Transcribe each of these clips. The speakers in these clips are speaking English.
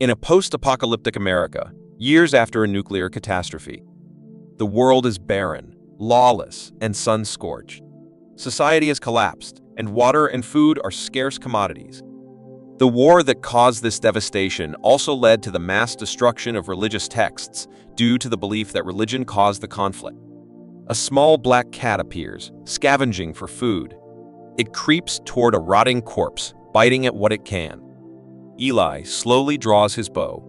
In a post-apocalyptic America, years after a nuclear catastrophe, the world is barren, lawless, and sun-scorched. Society has collapsed, and water and food are scarce commodities. The war that caused this devastation also led to the mass destruction of religious texts due to the belief that religion caused the conflict. A small black cat appears, scavenging for food. It creeps toward a rotting corpse, biting at what it can. Eli slowly draws his bow.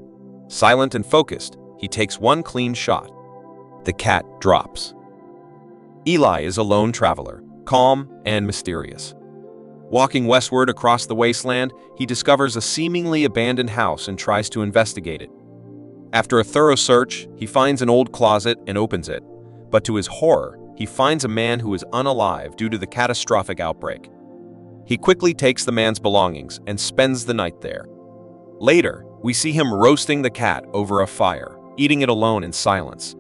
Silent and focused, he takes one clean shot. The cat drops. Eli is a lone traveler, calm and mysterious. Walking westward across the wasteland, he discovers a seemingly abandoned house and tries to investigate it. After a thorough search, he finds an old closet and opens it, but to his horror, he finds a man who is unalive due to the catastrophic outbreak. He quickly takes the man's belongings and spends the night there. Later, we see him roasting the cat over a fire, eating it alone in silence.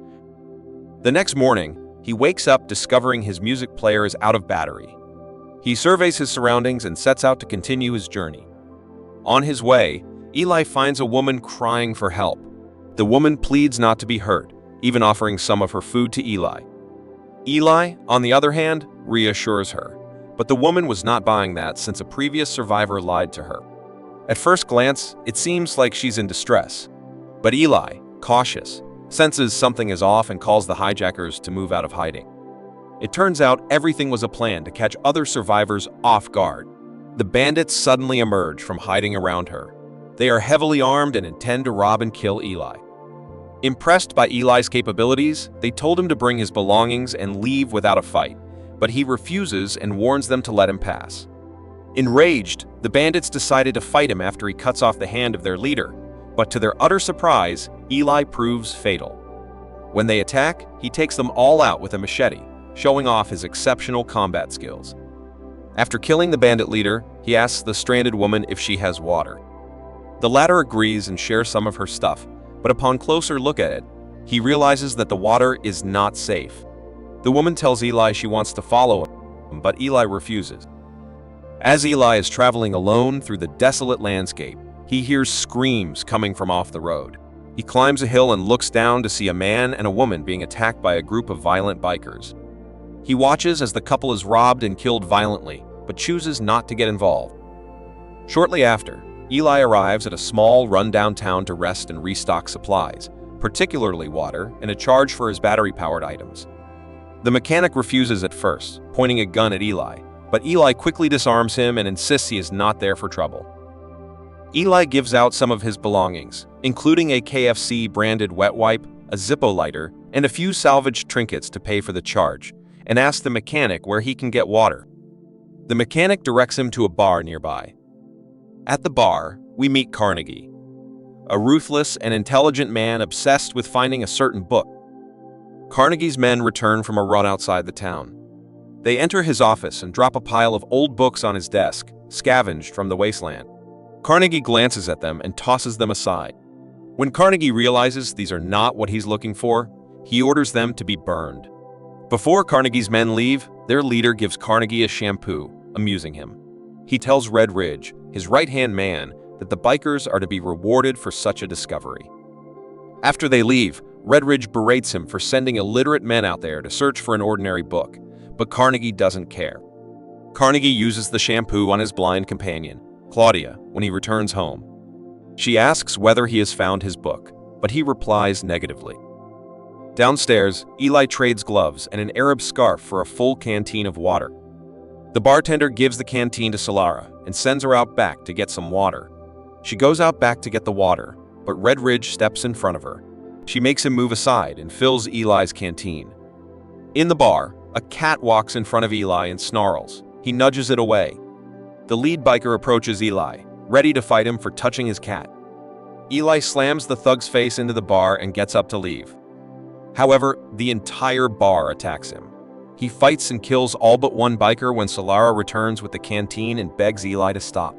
The next morning, he wakes up discovering his music player is out of battery. He surveys his surroundings and sets out to continue his journey. On his way, Eli finds a woman crying for help. The woman pleads not to be hurt, even offering some of her food to Eli. Eli, on the other hand, reassures her, but the woman was not buying that since a previous survivor lied to her. At first glance, it seems like she's in distress, but Eli, cautious, senses something is off and calls the hijackers to move out of hiding. It turns out everything was a plan to catch other survivors off guard. The bandits suddenly emerge from hiding around her. They are heavily armed and intend to rob and kill Eli. Impressed by Eli's capabilities, they told him to bring his belongings and leave without a fight, but he refuses and warns them to let him pass. Enraged, the bandits decided to fight him after he cuts off the hand of their leader, but to their utter surprise, Eli proves fatal. When they attack, he takes them all out with a machete, showing off his exceptional combat skills. After killing the bandit leader, he asks the stranded woman if she has water. The latter agrees and shares some of her stuff, but upon closer look at it, he realizes that the water is not safe. The woman tells Eli she wants to follow him, but Eli refuses. As Eli is traveling alone through the desolate landscape, he hears screams coming from off the road. He climbs a hill and looks down to see a man and a woman being attacked by a group of violent bikers. He watches as the couple is robbed and killed violently, but chooses not to get involved. Shortly after, Eli arrives at a small, run-down town to rest and restock supplies, particularly water, and a charge for his battery-powered items. The mechanic refuses at first, pointing a gun at Eli, but Eli quickly disarms him and insists he is not there for trouble. Eli gives out some of his belongings, including a KFC-branded wet wipe, a Zippo lighter, and a few salvaged trinkets to pay for the charge, and asks the mechanic where he can get water. The mechanic directs him to a bar nearby. At the bar, we meet Carnegie, a ruthless and intelligent man obsessed with finding a certain book. Carnegie's men return from a run outside the town. They enter his office and drop a pile of old books on his desk, scavenged from the wasteland. Carnegie glances at them and tosses them aside. When Carnegie realizes these are not what he's looking for, he orders them to be burned. Before Carnegie's men leave, their leader gives Carnegie a shampoo, amusing him. He tells Red Ridge, his right-hand man, that the bikers are to be rewarded for such a discovery. After they leave, Red Ridge berates him for sending illiterate men out there to search for an ordinary book, but Carnegie doesn't care. Carnegie uses the shampoo on his blind companion, Claudia, when he returns home. She asks whether he has found his book, but he replies negatively. Downstairs, Eli trades gloves and an Arab scarf for a full canteen of water. The bartender gives the canteen to Solara and sends her out back to get some water. She goes out back to get the water, but Red Ridge steps in front of her. She makes him move aside and fills Eli's canteen. In the bar, a cat walks in front of Eli and snarls. He nudges it away. The lead biker approaches Eli, ready to fight him for touching his cat. Eli slams the thug's face into the bar and gets up to leave. However, the entire bar attacks him. He fights and kills all but one biker when Solara returns with the canteen and begs Eli to stop.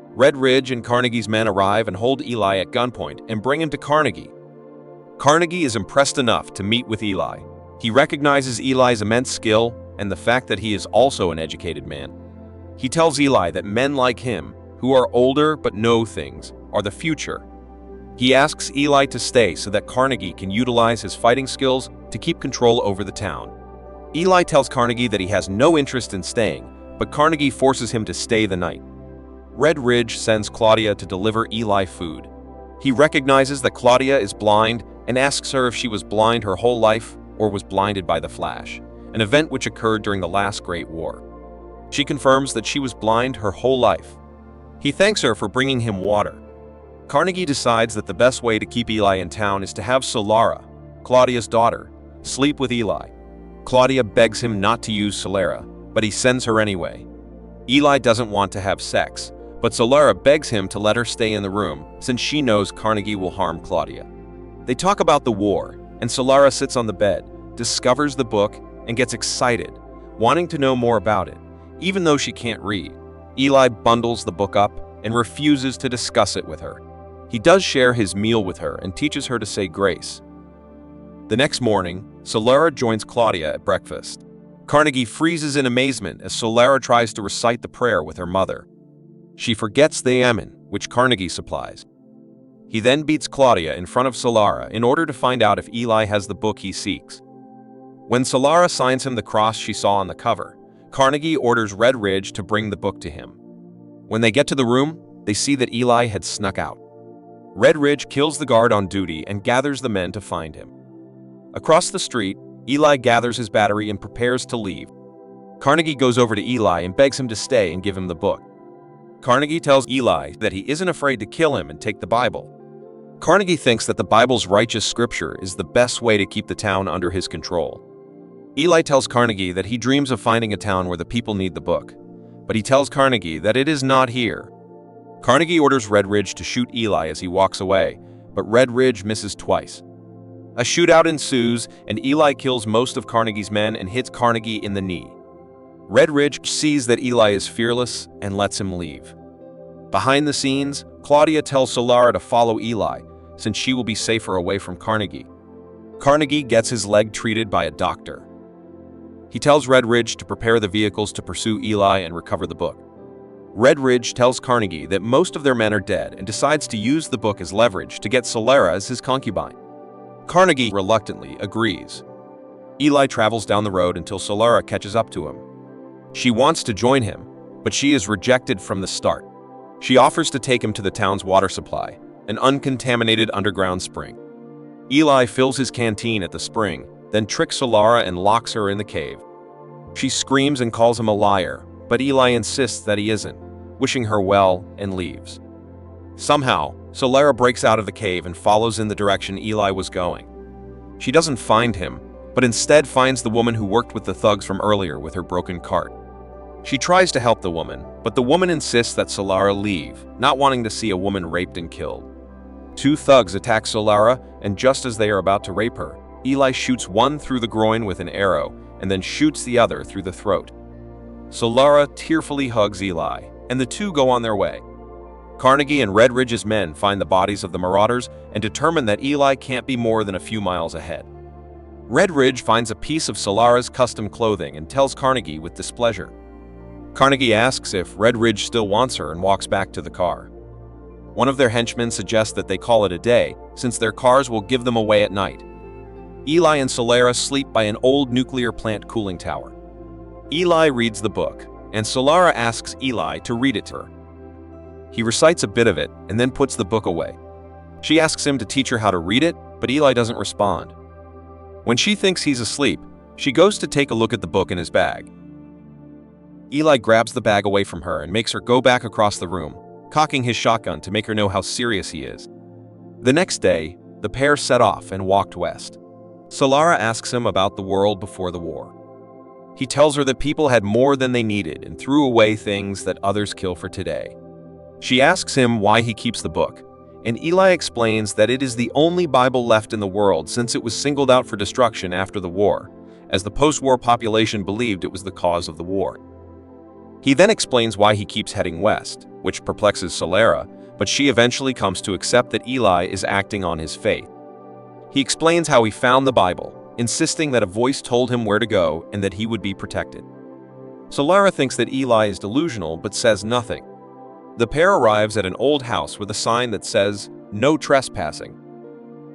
Red Ridge and Carnegie's men arrive and hold Eli at gunpoint and bring him to Carnegie. Carnegie is impressed enough to meet with Eli. He recognizes Eli's immense skill and the fact that he is also an educated man. He tells Eli that men like him, who are older but know things, are the future. He asks Eli to stay so that Carnegie can utilize his fighting skills to keep control over the town. Eli tells Carnegie that he has no interest in staying, but Carnegie forces him to stay the night. Red Ridge sends Claudia to deliver Eli food. He recognizes that Claudia is blind and asks her if she was blind her whole life or was blinded by the Flash, an event which occurred during the last Great War. She confirms that she was blind her whole life. He thanks her for bringing him water. Carnegie decides that the best way to keep Eli in town is to have Solara, Claudia's daughter, sleep with Eli. Claudia begs him not to use Solara, but he sends her anyway. Eli doesn't want to have sex, but Solara begs him to let her stay in the room since she knows Carnegie will harm Claudia. They talk about the war, and Solara sits on the bed, discovers the book, and gets excited, wanting to know more about it, even though she can't read. Eli bundles the book up and refuses to discuss it with her. He does share his meal with her and teaches her to say grace. The next morning, Solara joins Claudia at breakfast. Carnegie freezes in amazement as Solara tries to recite the prayer with her mother. She forgets the Amen, which Carnegie supplies. He then beats Claudia in front of Solara in order to find out if Eli has the book he seeks. When Solara signs him the cross she saw on the cover, Carnegie orders Red Ridge to bring the book to him. When they get to the room, they see that Eli had snuck out. Red Ridge kills the guard on duty and gathers the men to find him. Across the street, Eli gathers his battery and prepares to leave. Carnegie goes over to Eli and begs him to stay and give him the book. Carnegie tells Eli that he isn't afraid to kill him and take the Bible. Carnegie thinks that the Bible's righteous scripture is the best way to keep the town under his control. Eli tells Carnegie that he dreams of finding a town where the people need the book, but he tells Carnegie that it is not here. Carnegie orders Red Ridge to shoot Eli as he walks away, but Red Ridge misses twice. A shootout ensues, and Eli kills most of Carnegie's men and hits Carnegie in the knee. Red Ridge sees that Eli is fearless and lets him leave. Behind the scenes, Claudia tells Solara to follow Eli, since she will be safer away from Carnegie. Carnegie gets his leg treated by a doctor. He tells Red Ridge to prepare the vehicles to pursue Eli and recover the book. Red Ridge tells Carnegie that most of their men are dead and decides to use the book as leverage to get Solara as his concubine. Carnegie reluctantly agrees. Eli travels down the road until Solara catches up to him. She wants to join him, but she is rejected from the start. She offers to take him to the town's water supply, an uncontaminated underground spring. Eli fills his canteen at the spring, then tricks Solara and locks her in the cave. She screams and calls him a liar, but Eli insists that he isn't, wishing her well and leaves. Somehow, Solara breaks out of the cave and follows in the direction Eli was going. She doesn't find him, but instead finds the woman who worked with the thugs from earlier with her broken cart. She tries to help the woman, but the woman insists that Solara leave, not wanting to see a woman raped and killed. Two thugs attack Solara, and just as they are about to rape her, Eli shoots one through the groin with an arrow and then shoots the other through the throat. Solara tearfully hugs Eli, and the two go on their way. Carnegie and Red Ridge's men find the bodies of the marauders and determine that Eli can't be more than a few miles ahead. Red Ridge finds a piece of Solara's custom clothing and tells Carnegie with displeasure. Carnegie asks if Red Ridge still wants her and walks back to the car. One of their henchmen suggests that they call it a day, since their cars will give them away at night. Eli and Solara sleep by an old nuclear plant cooling tower. Eli reads the book, and Solara asks Eli to read it to her. He recites a bit of it and then puts the book away. She asks him to teach her how to read it, but Eli doesn't respond. When she thinks he's asleep, she goes to take a look at the book in his bag. Eli grabs the bag away from her and makes her go back across the room, cocking his shotgun to make her know how serious he is. The next day, the pair set off and walked west. Solara asks him about the world before the war. He tells her that people had more than they needed and threw away things that others kill for today. She asks him why he keeps the book, and Eli explains that it is the only Bible left in the world since it was singled out for destruction after the war, as the post-war population believed it was the cause of the war. He then explains why he keeps heading west, which perplexes Solara, but she eventually comes to accept that Eli is acting on his faith. He explains how he found the Bible, insisting that a voice told him where to go and that he would be protected. Solara thinks that Eli is delusional but says nothing. The pair arrives at an old house with a sign that says, "No trespassing."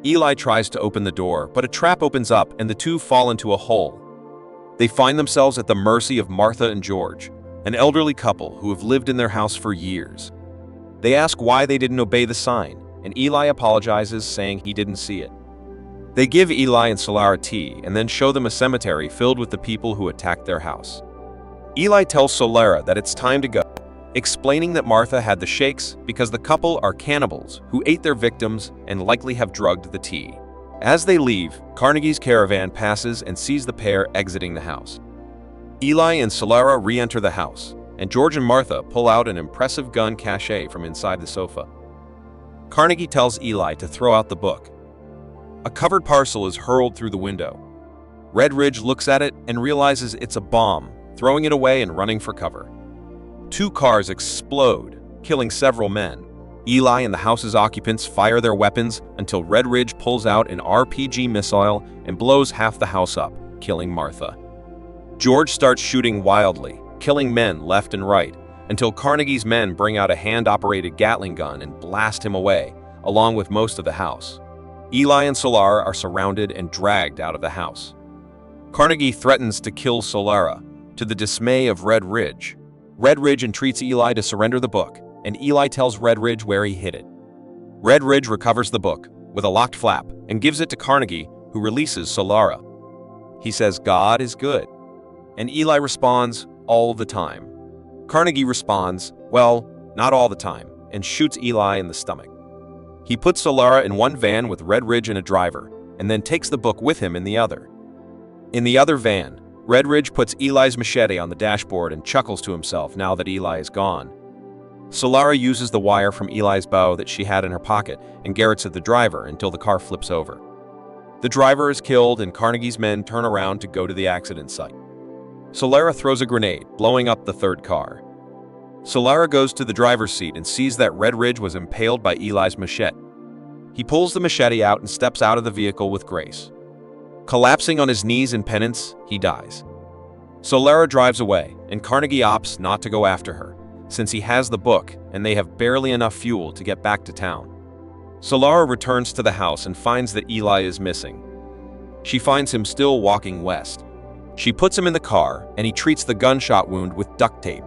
Eli tries to open the door, but a trap opens up and the two fall into a hole. They find themselves at the mercy of Martha and George, an elderly couple who have lived in their house for years. They ask why they didn't obey the sign, and Eli apologizes, saying he didn't see it. They give Eli and Solara tea and then show them a cemetery filled with the people who attacked their house. Eli tells Solara that it's time to go, explaining that Martha had the shakes because the couple are cannibals who ate their victims and likely have drugged the tea. As they leave, Carnegie's caravan passes and sees the pair exiting the house. Eli and Solara re-enter the house, and George and Martha pull out an impressive gun cache from inside the sofa. Carnegie tells Eli to throw out the book. A covered parcel is hurled through the window. Red Ridge looks at it and realizes it's a bomb, throwing it away and running for cover. Two cars explode, killing several men. Eli and the house's occupants fire their weapons until Red Ridge pulls out an RPG missile and blows half the house up, killing Martha. George starts shooting wildly, killing men left and right, until Carnegie's men bring out a hand-operated Gatling gun and blast him away, along with most of the house. Eli and Solara are surrounded and dragged out of the house. Carnegie threatens to kill Solara, to the dismay of Red Ridge. Red Ridge entreats Eli to surrender the book, and Eli tells Red Ridge where he hid it. Red Ridge recovers the book, with a locked flap, and gives it to Carnegie, who releases Solara. He says God is good, and Eli responds, all the time. Carnegie responds, well, not all the time, and shoots Eli in the stomach. He puts Solara in one van with Red Ridge and a driver, and then takes the book with him in the other. In the other van, Red Ridge puts Eli's machete on the dashboard and chuckles to himself now that Eli is gone. Solara uses the wire from Eli's bow that she had in her pocket and garrots at the driver until the car flips over. The driver is killed and Carnegie's men turn around to go to the accident site. Solara throws a grenade, blowing up the third car. Solara goes to the driver's seat and sees that Red Ridge was impaled by Eli's machete. He pulls the machete out and steps out of the vehicle with grace. Collapsing on his knees in penance, he dies. Solara drives away, and Carnegie opts not to go after her, since he has the book and they have barely enough fuel to get back to town. Solara returns to the house and finds that Eli is missing. She finds him still walking west. She puts him in the car, and he treats the gunshot wound with duct tape.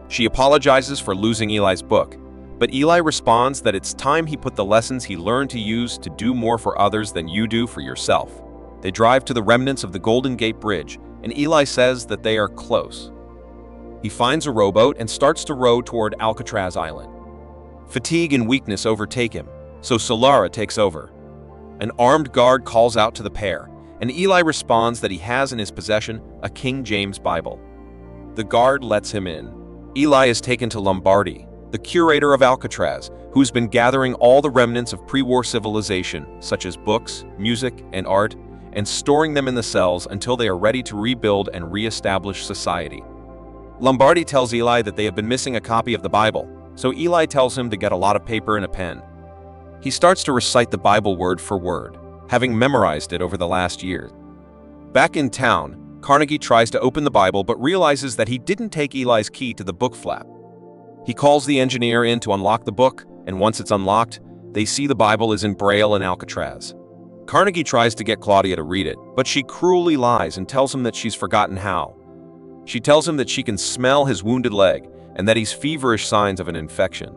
She apologizes for losing Eli's book, but Eli responds that it's time he put the lessons he learned to use to do more for others than you do for yourself. They drive to the remnants of the Golden Gate Bridge, and Eli says that they are close. He finds a rowboat and starts to row toward Alcatraz Island. Fatigue and weakness overtake him, so Solara takes over. An armed guard calls out to the pair, and Eli responds that he has in his possession a King James Bible. The guard lets him in. Eli is taken to Lombardi, the curator of Alcatraz, who's been gathering all the remnants of pre-war civilization, such as books, music, and art, and storing them in the cells until they are ready to rebuild and re-establish society. Lombardi tells Eli that they have been missing a copy of the Bible, so Eli tells him to get a lot of paper and a pen. He starts to recite the Bible word for word, having memorized it over the last year. Back in town, Carnegie tries to open the Bible but realizes that he didn't take Eli's key to the book flap. He calls the engineer in to unlock the book, and once it's unlocked, they see the Bible is in Braille and Alcatraz. Carnegie tries to get Claudia to read it, but she cruelly lies and tells him that she's forgotten how. She tells him that she can smell his wounded leg and that he's feverish signs of an infection.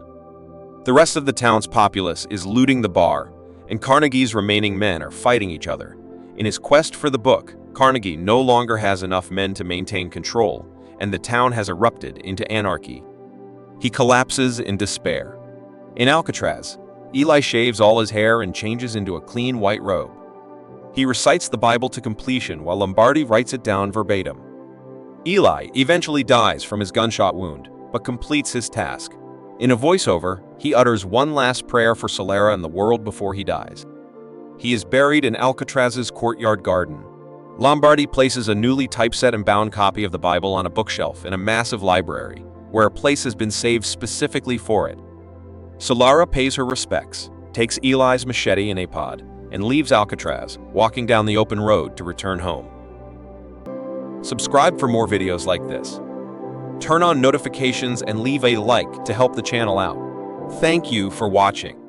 The rest of the town's populace is looting the bar, and Carnegie's remaining men are fighting each other. In his quest for the book, Carnegie no longer has enough men to maintain control, and the town has erupted into anarchy. He collapses in despair. In Alcatraz, Eli shaves all his hair and changes into a clean white robe. He recites the Bible to completion while Lombardi writes it down verbatim. Eli eventually dies from his gunshot wound, but completes his task. In a voiceover, he utters one last prayer for Solara and the world before he dies. He is buried in Alcatraz's courtyard garden. Lombardi places a newly typeset and bound copy of the Bible on a bookshelf in a massive library, where a place has been saved specifically for it. Solara pays her respects, takes Eli's machete and a pod, and leaves Alcatraz, walking down the open road to return home. Subscribe for more videos like this. Turn on notifications and leave a like to help the channel out. Thank you for watching.